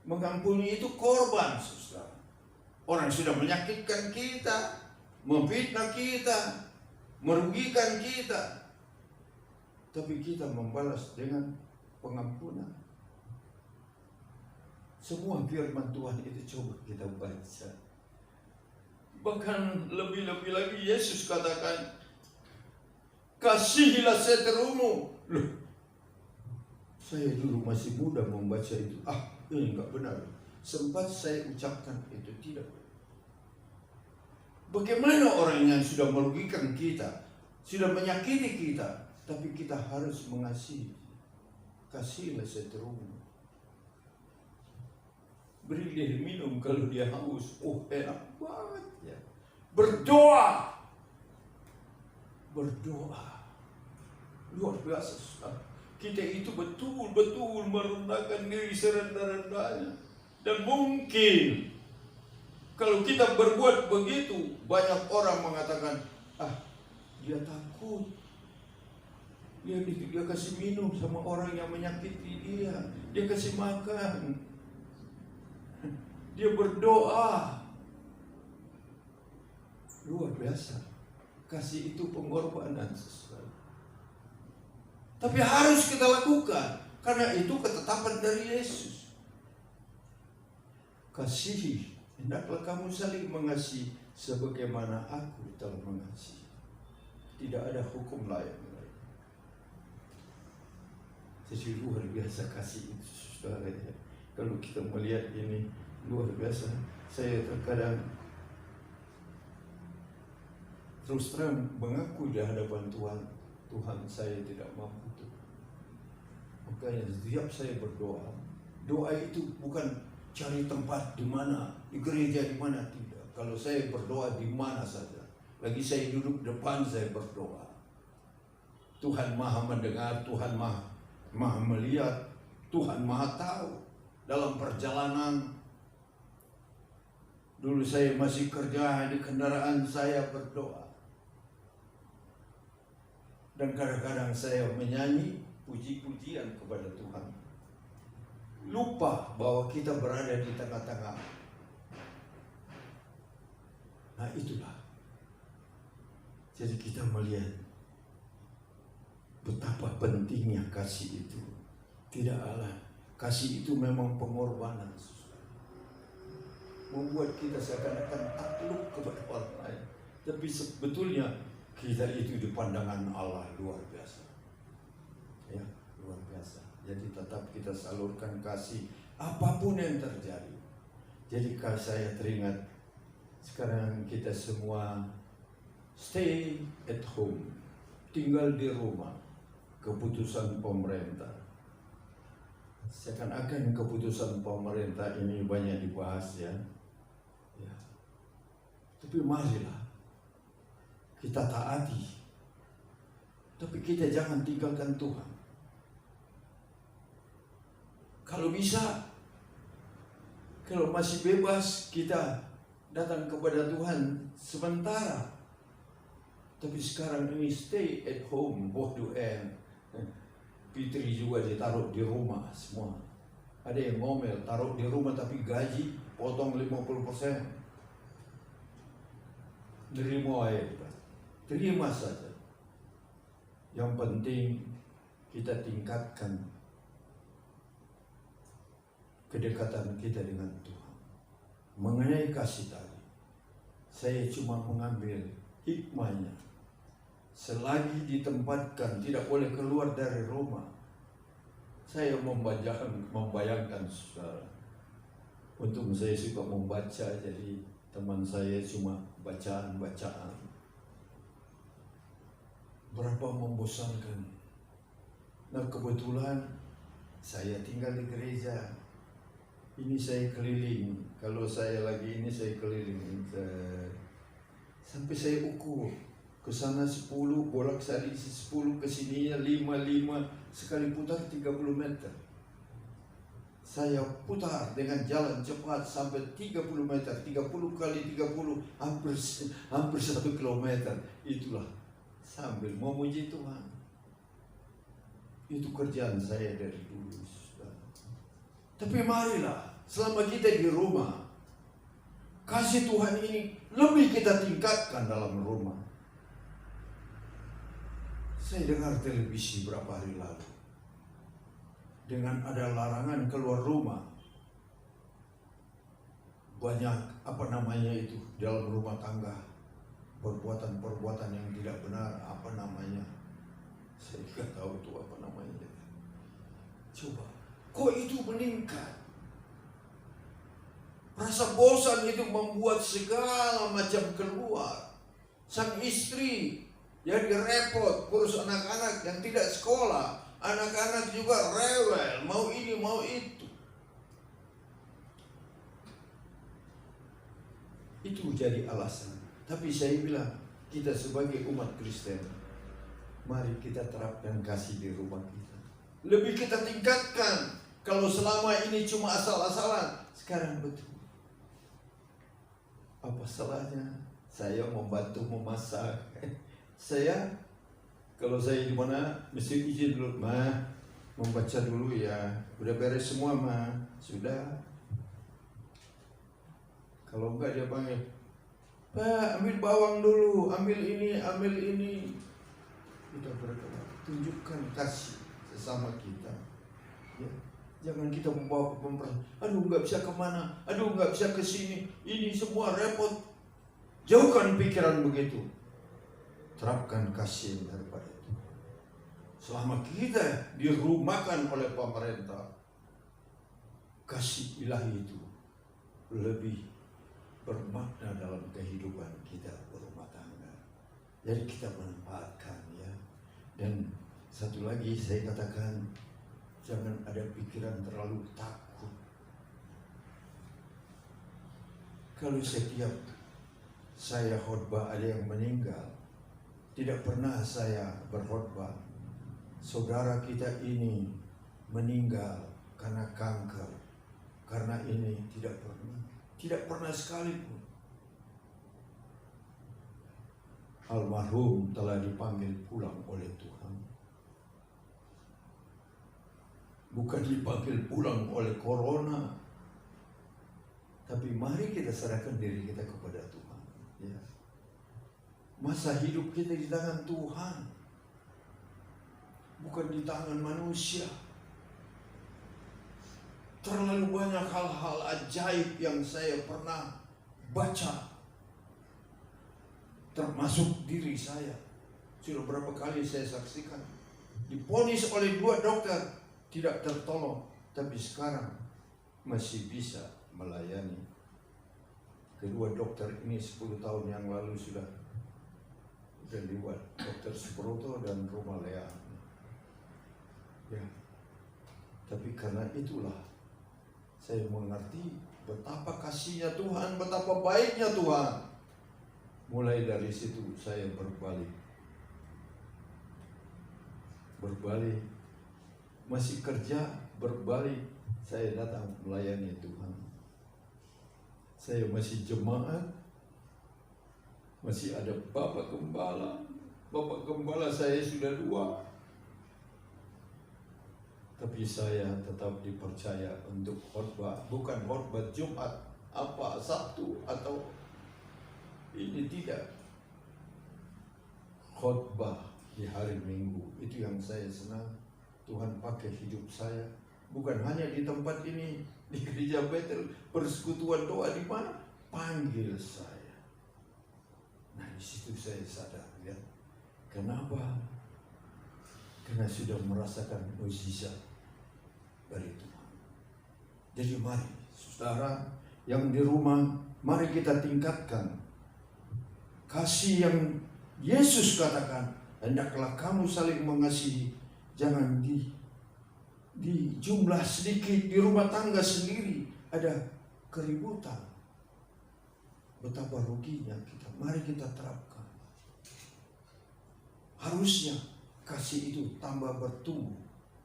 [SPEAKER 3] Mengampuni itu korban, saudara. Orang sudah menyakitkan kita, memfitnah kita, merugikan kita, tapi kita membalas dengan pengampunan. Semua firman Tuhan itu coba kita baca. Bahkan lebih-lebih lagi Yesus katakan, kasihilah seterumu. Loh, saya dulu masih muda membaca itu. Ini enggak benar. Sempat saya ucapkan itu tidak. Bagaimana orang yang sudah merugikan kita, sudah menyakiti kita, tapi kita harus mengasihi. Kasihilah seterumu. Beri dia minum kalau dia haus. Oh, enak banget ya. Berdoa. Luar biasa. Kita itu betul-betul merendahkan diri serendah-rendahnya. Dan mungkin kalau kita berbuat begitu, banyak orang mengatakan, dia takut. Dia kasih minum sama orang yang menyakiti dia. Dia kasih makan. Dia berdoa. Luar biasa. Kasih itu pengorbanan sesuatu. Tapi harus kita lakukan. Karena itu ketetapan dari Yesus. Kasihi. Hendaklah kamu saling mengasihi sebagaimana aku telah mengasihi. Tidak ada hukum lain. Jadi luar biasa kasih itu, saudara ya. Kalau kita melihat ini luar biasa. Saya terkadang terus terang mengaku di hadapan Tuhan, Tuhan saya tidak mampu. Makanya setiap saya berdoa, doa itu bukan cari tempat di mana, di gereja di mana, tidak. Kalau saya berdoa di mana saja, lagi saya duduk depan saya berdoa. Tuhan Maha mendengar, Tuhan Maha melihat, Tuhan Maha tahu. Dalam perjalanan Dulu saya masih kerja di kendaraan saya berdoa. Dan kadang-kadang saya menyanyi puji-pujian kepada Tuhan. Lupa bahwa kita berada di tengah-tengah. Nah itulah. Jadi kita melihat betapa pentingnya kasih itu. Tidak Allah. Kasih itu memang pengorbanan. Membuat kita seakan-akan takluk kepada orang lain. Tapi sebetulnya kita itu di pandangan Allah luar biasa. Ya, luar biasa. Jadi tetap kita salurkan kasih apapun yang terjadi. Jadi kalau saya teringat sekarang kita semua stay at home, tinggal di rumah. Keputusan pemerintah. Seakan-akan keputusan pemerintah ini banyak dibahas ya. Tapi marilah kita taati. Tapi kita jangan tinggalkan Tuhan. Kalau bisa, kalau masih bebas kita datang kepada Tuhan sementara. Tapi sekarang ini stay at home, both do and Fitri juga ditaruh di rumah semua. Ada yang ngomel, taruh di rumah tapi gaji potong 50%. Terima aja, terima saja. Yang penting kita tingkatkan kedekatan kita dengan Tuhan. Mengenai kasih tadi, saya cuma mengambil hikmahnya. Selagi ditempatkan tidak boleh keluar dari rumah. Saya membayangkan saudara. Untung saya suka membaca, jadi teman saya cuma bacaan-bacaan. Berapa membosankan. Nah kebetulan saya tinggal di gereja. Ini saya keliling. Kalau saya lagi ini saya keliling sampai saya ukur. Ke sana 10, bolak-balik 10, ke sininya 5, sekali putar 30 meter. Saya putar dengan jalan cepat sampai 30 meter, 30 kali 30, hampir 1 kilometer. Itulah sambil memuji Tuhan. Itu kerjaan saya dari dulu. Tapi marilah, selama kita di rumah, kasih Tuhan ini lebih kita tingkatkan dalam rumah. Saya dengar televisi berapa hari lalu. Dengan ada larangan keluar rumah. Banyak dalam rumah tangga. Perbuatan-perbuatan yang tidak benar, saya tidak tahu itu apa namanya. Coba, kok itu meningkat? Rasa bosan itu membuat segala macam keluar. Sang istri jadi repot, kurus anak-anak yang tidak sekolah. Anak-anak juga rewel, mau ini, mau itu. Itu jadi alasan. Tapi saya bilang, kita sebagai umat Kristen, mari kita terapkan kasih di rumah kita. Lebih kita tingkatkan. Kalau selama ini cuma asal-asalan, sekarang betul. Apa salahnya saya membantu memasak? Kalau saya di mana mesti izin dulu, Ma, membaca dulu ya. Udah beres semua, Ma. Sudah. Kalau enggak dia panggil, Pak, ambil bawang dulu, ambil ini. Kita berdoa, tunjukkan kasih sesama kita. Ya. Jangan kita membawa aduh nggak bisa kemana, aduh nggak bisa ke sini, ini semua repot. Jauhkan pikiran begitu. Terapkan kasih daripada itu. Selama kita dirumahkan oleh pemerintah, kasih ilahi itu lebih bermakna dalam kehidupan kita berumah tangga. Jadi kita manfaatkan ya. Dan satu lagi saya katakan, jangan ada pikiran terlalu takut. Kalau setiap saya khotbah ada yang meninggal, tidak pernah saya berkhotbah, saudara kita ini meninggal karena kanker, karena ini tidak pernah. Tidak pernah sekalipun. Almarhum telah dipanggil pulang oleh Tuhan. Bukan dipanggil pulang oleh corona. Tapi mari kita serahkan diri kita kepada Tuhan. Ya. Masa hidup kita di tangan Tuhan. Bukan di tangan manusia. Terlalu banyak hal-hal ajaib yang saya pernah baca. Termasuk diri saya. Sudah berapa kali saya saksikan. Diponis oleh 2 dokter. Tidak tertolong. Tapi sekarang masih bisa melayani. Kedua dokter ini 10 tahun yang lalu sudah lewat. Dokter Suproto dan Romalea. Ya. Tapi karena itulah saya mengerti betapa kasihnya Tuhan, betapa baiknya Tuhan. Mulai dari situ saya berbalik. Masih kerja, berbalik. Saya datang melayani Tuhan. Saya masih jemaat. Masih ada Bapak Gembala. Bapak Gembala saya sudah 2. Tapi saya tetap dipercaya untuk khotbah. Bukan khotbah Jumat, Sabtu atau ini tidak. Khotbah di hari Minggu. Itu yang saya senang. Tuhan pakai hidup saya. Bukan hanya di tempat ini, di gereja Betel, persekutuan doa di mana? Panggil saya. Nah, di situ saya sadar, ya. Kenapa? Karena sudah merasakan mukjizat dari Tuhan. Jadi mari, saudara yang di rumah, mari kita tingkatkan kasih yang Yesus katakan, hendaklah kamu saling mengasihi, jangan di jumlah sedikit, di rumah tangga sendiri ada keributan. Betapa ruginya kita. Mari kita terapkan. Harusnya kasih itu tambah bertumbuh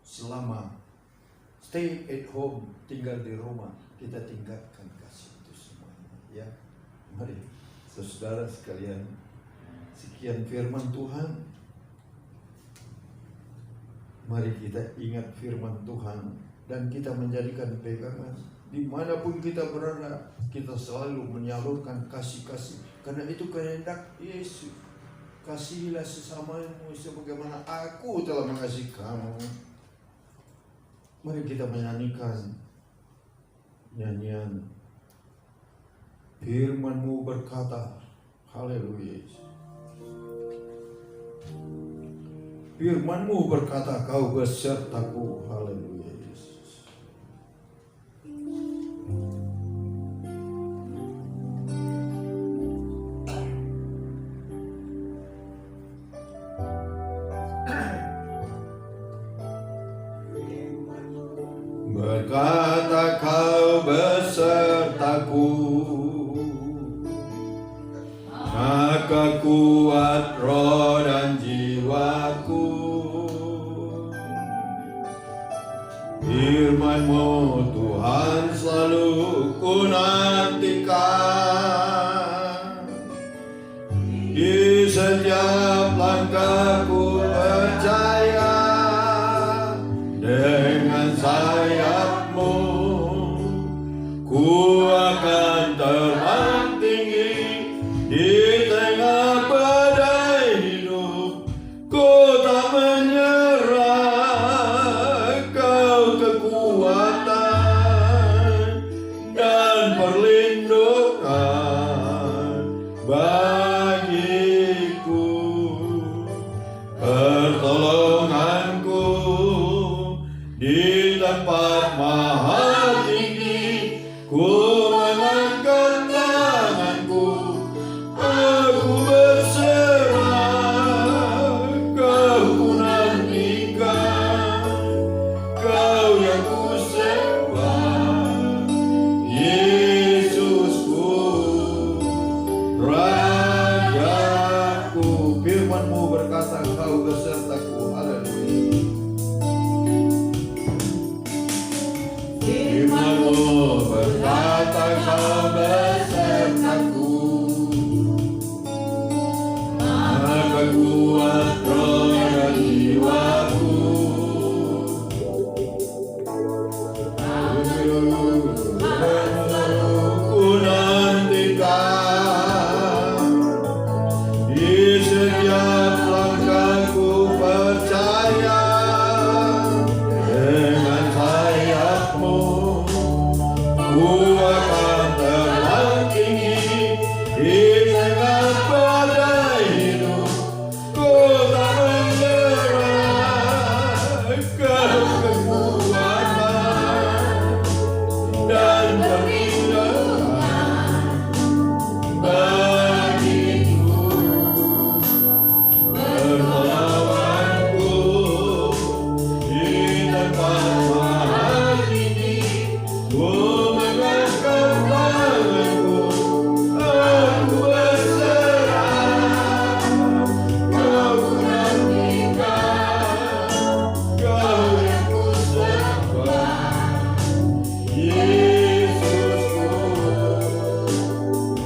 [SPEAKER 3] selama stay at home, tinggal di rumah. Kita tingkatkan kasih itu semuanya, ya. Mari saudara sekalian, sekian firman Tuhan. Mari kita ingat firman Tuhan dan kita menjadikan pegangan. Dimanapun kita berada, kita selalu menyalurkan kasih-kasih. Karena itu kehendak Yesus. Kasihilah sesamamu sebagaimana aku telah mengasihi kamu. Mari kita menyanyikan nyanyian firman-Mu berkata, haleluya. Firman-Mu berkata, kau besertaku, haleluya Yesus. Berkata kau besertaku, maka kuat roh dan jiwaku. Firman-Mu Tuhan selalu ku nantikan. Di setiap langkahku percaya, dengan sayap-Mu ku akan terbang tinggi di tengah badai hidup. Ku tak menyerah, kau kekuatan dan perlindungan bagiku, pertolonganku di tempat maha tinggi. Ku mengangkat tanganku, aku berserah, kau ku nantikan, kau yang ku sembah, Yesusku, Rajaku. Firman-Mu berkata, kau besertaku, haleluya. Firman-Mu berkata, kau percaya dengan sayapmu, ku akan terbang tinggi di tengah badai hidup. Ku tak menyerah, kekuatan dan perlindungan bagiku, pertolonganku di tempat mahal ini. Ku mengangkat tanganku, aku berserah. Kau ku nantikan, Kau yang ku sembah, Yesusku,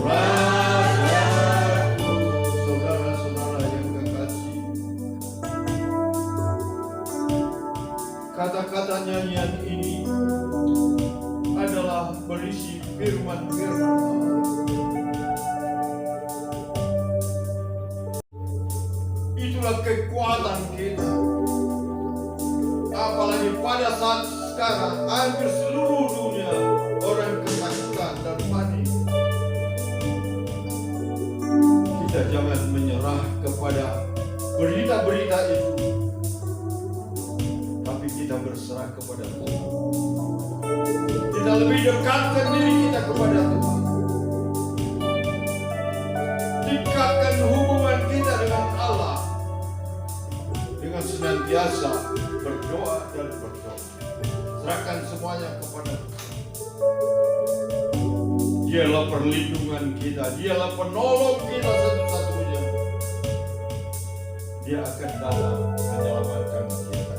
[SPEAKER 3] Rajaku. Saudara-saudara yang kekasih, kata-kata nyanyian ini adalah berisi firman-firman Allah. Itulah kekuatan kita. Apalagi pada saat sekarang hampir seluruh dunia orang ketakutan dan panik. Kita jangan menyerah kepada berita-berita itu, tapi kita berserah kepada Tuhan. Kita lebih dekatkan diri kita kepada Tuhan. Tingkatkan hubungan kita dengan Allah dengan senantiasa berdoa dan berdoa. Serahkan semuanya kepada Tuhan. Dialah perlindungan kita, Dialah penolong kita satu-satunya. Dia akan datang menyelamatkan kita.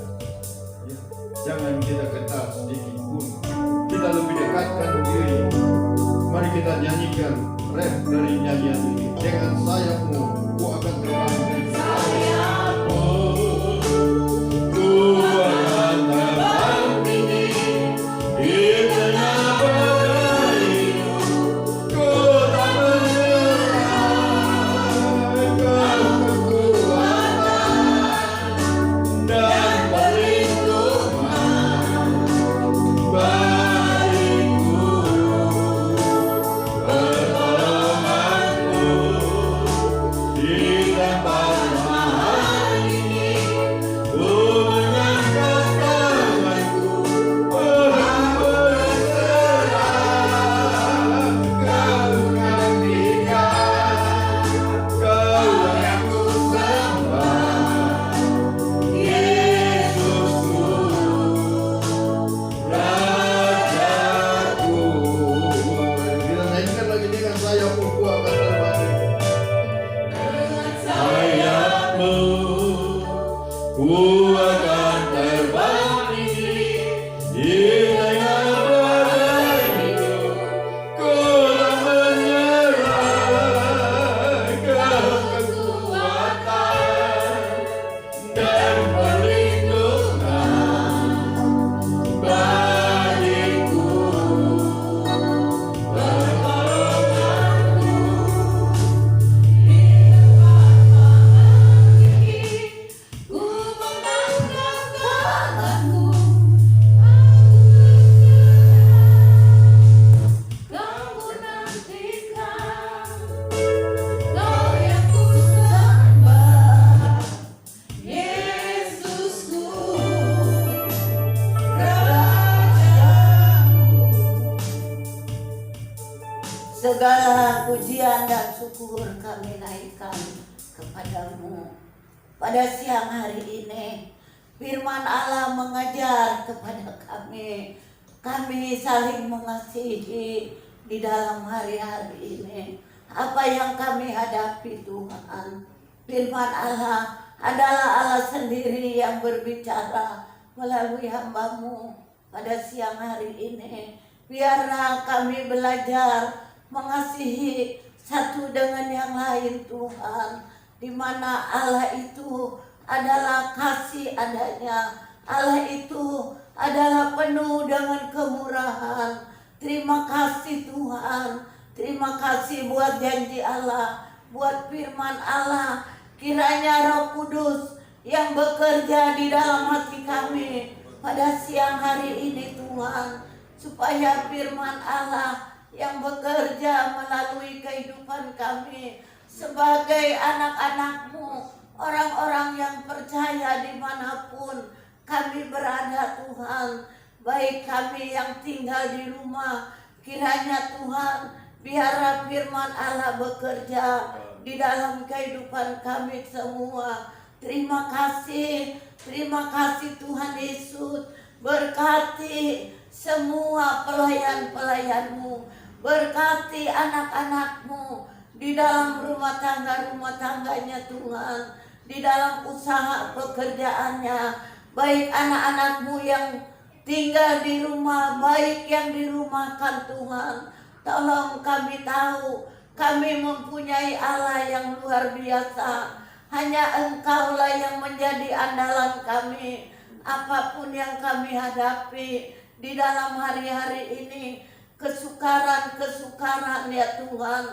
[SPEAKER 3] Ya, jangan kita kenal sedikit pun. Kita lebih dekatkan diri. Mari kita nyanyikan ref dari nyanyian ini. Dengan sayapmu, ku akan terbang. Sayapmu, ku akan terbang tinggi di tengah badai hidup. Ku tak menyerah, kekuatan dan perlindungan bagiku, pertolonganku di tempat mahal ini. Ku mengangkat tanganku, aku berserah. Kau nantikan, Kau yang ku sembah, Yesusku, Rajaku. Kita nyanyikan lagi dengan sayapmu, ku akan terbang. Sayapmu, ku akan terbang tinggi di tengah badai hidup. Ku tak menyerah, kekuatan dan perlindungan bagiku, pertolonganku di tempat mahal ini. Ku mengangkat tanganku, Kau ku nantikan, Kau yang ku sembah, Yesusku, Rajaku.
[SPEAKER 4] Segala pujian dan syukur kami naikkan kepadamu. Pada siang hari ini, firman Allah mengajar kepada kami saling mengasihi di dalam hari-hari ini. Apa yang kami hadapi Tuhan, firman Allah adalah Allah sendiri yang berbicara melalui hamba-Mu pada siang hari ini. Biarlah kami belajar mengasihi satu dengan yang lain Tuhan, di mana Allah itu adalah kasih adanya. Allah itu adalah penuh dengan kemurahan. Terima kasih Tuhan. Terima kasih buat janji Allah, buat firman Allah. Kiranya Roh Kudus yang bekerja di dalam hati kami pada siang hari ini Tuhan, supaya firman Allah yang bekerja melalui kehidupan kami sebagai anak-anak-Mu, orang-orang yang percaya dimanapun kami berada Tuhan, baik kami yang tinggal di rumah, kiranya Tuhan biarlah firman Allah bekerja di dalam kehidupan kami semua. Terima kasih Tuhan Yesus, berkati semua pelayan-pelayan-Mu, berkati anak-anak-Mu di dalam rumah tangganya Tuhan, di dalam usaha pekerjaannya, baik anak-anak-Mu yang tinggal di rumah, baik yang dirumahkan Tuhan. Tolong kami tahu, kami mempunyai Allah yang luar biasa. Hanya Engkaulah yang menjadi andalan kami. Apapun yang kami hadapi di dalam hari-hari ini, kesukaran ya Tuhan,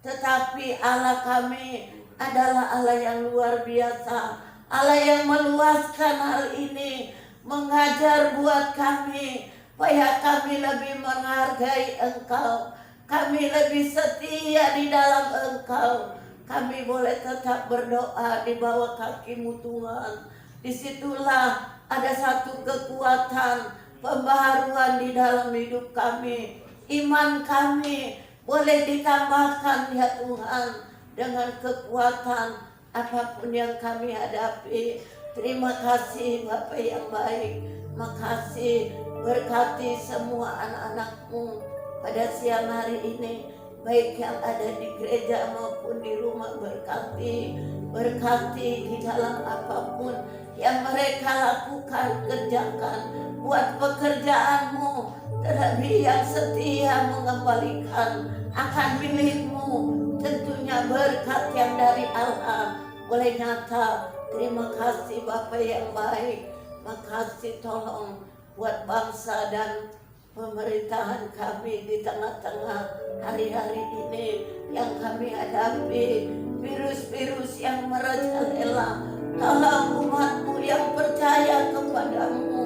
[SPEAKER 4] tetapi Allah kami adalah Allah yang luar biasa, Allah yang meluaskan hal ini, mengajar buat kami supaya kami lebih menghargai Engkau, kami lebih setia di dalam Engkau. Kami boleh tetap berdoa di bawah kaki-Mu Tuhan. Disitulah ada satu kekuatan pembaharuan di dalam hidup kami. Iman kami boleh ditambahkan ya Tuhan dengan kekuatan apapun yang kami hadapi. Terima kasih Bapa yang baik. Makasih, berkati semua anak-anak-Mu pada siang hari ini, baik yang ada di gereja maupun di rumah. Berkati di dalam apapun yang mereka lakukan, kerjakan, buat pekerjaan-Mu, terlebih yang setia mengembalikan akan milik-Mu. Tentunya berkat yang dari Allah boleh nyata. Terima kasih Bapa yang baik. Makasih, tolong buat bangsa dan pemerintahan kami di tengah-tengah hari-hari ini yang kami hadapi, virus-virus yang merajalela. Tolong umat-Mu yang percaya kepadamu,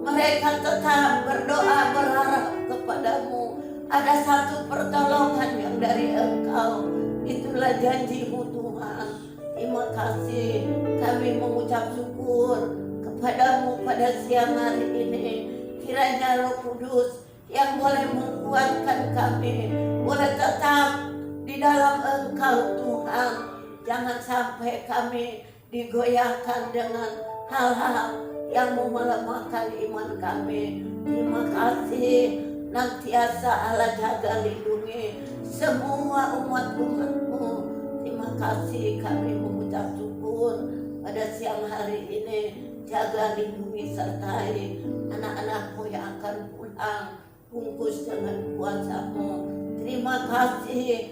[SPEAKER 4] mereka tetap berdoa berharap kepadamu. Ada satu pertolongan yang dari Engkau, itulah janji-Mu Tuhan. Terima kasih, kami mengucap syukur kepadamu pada siang hari ini. Kiranya Roh Kudus yang boleh menguatkan kami, boleh tetap di dalam Engkau Tuhan. Jangan sampai kami digoyahkan dengan hal-hal yang melemahkan iman kami. Terima kasih, nantiasa Allah jaga lindungi semua umat-umat-Mu. Terima kasih, kami mengucap syukur pada siang hari ini. Jaga, lindungi, sertai anak-anak-Mu yang akan pulang, bungkus dengan kuasa-Mu. Terima kasih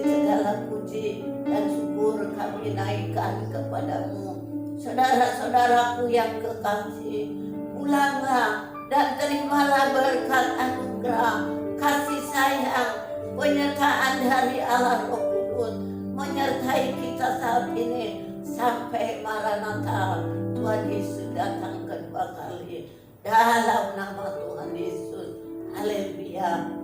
[SPEAKER 4] segala puji dan syukur kami naikkan kepadamu. Saudara-saudaraku yang kekasih, pulanglah dan terimalah berkat anugerah, kasih sayang, penyertaan dari Allah Roh Kudus menyertai kita saat ini sampai Maranatha, Tuhan Yesus datang kedua kali. Dalam nama Tuhan Yesus, haleluya.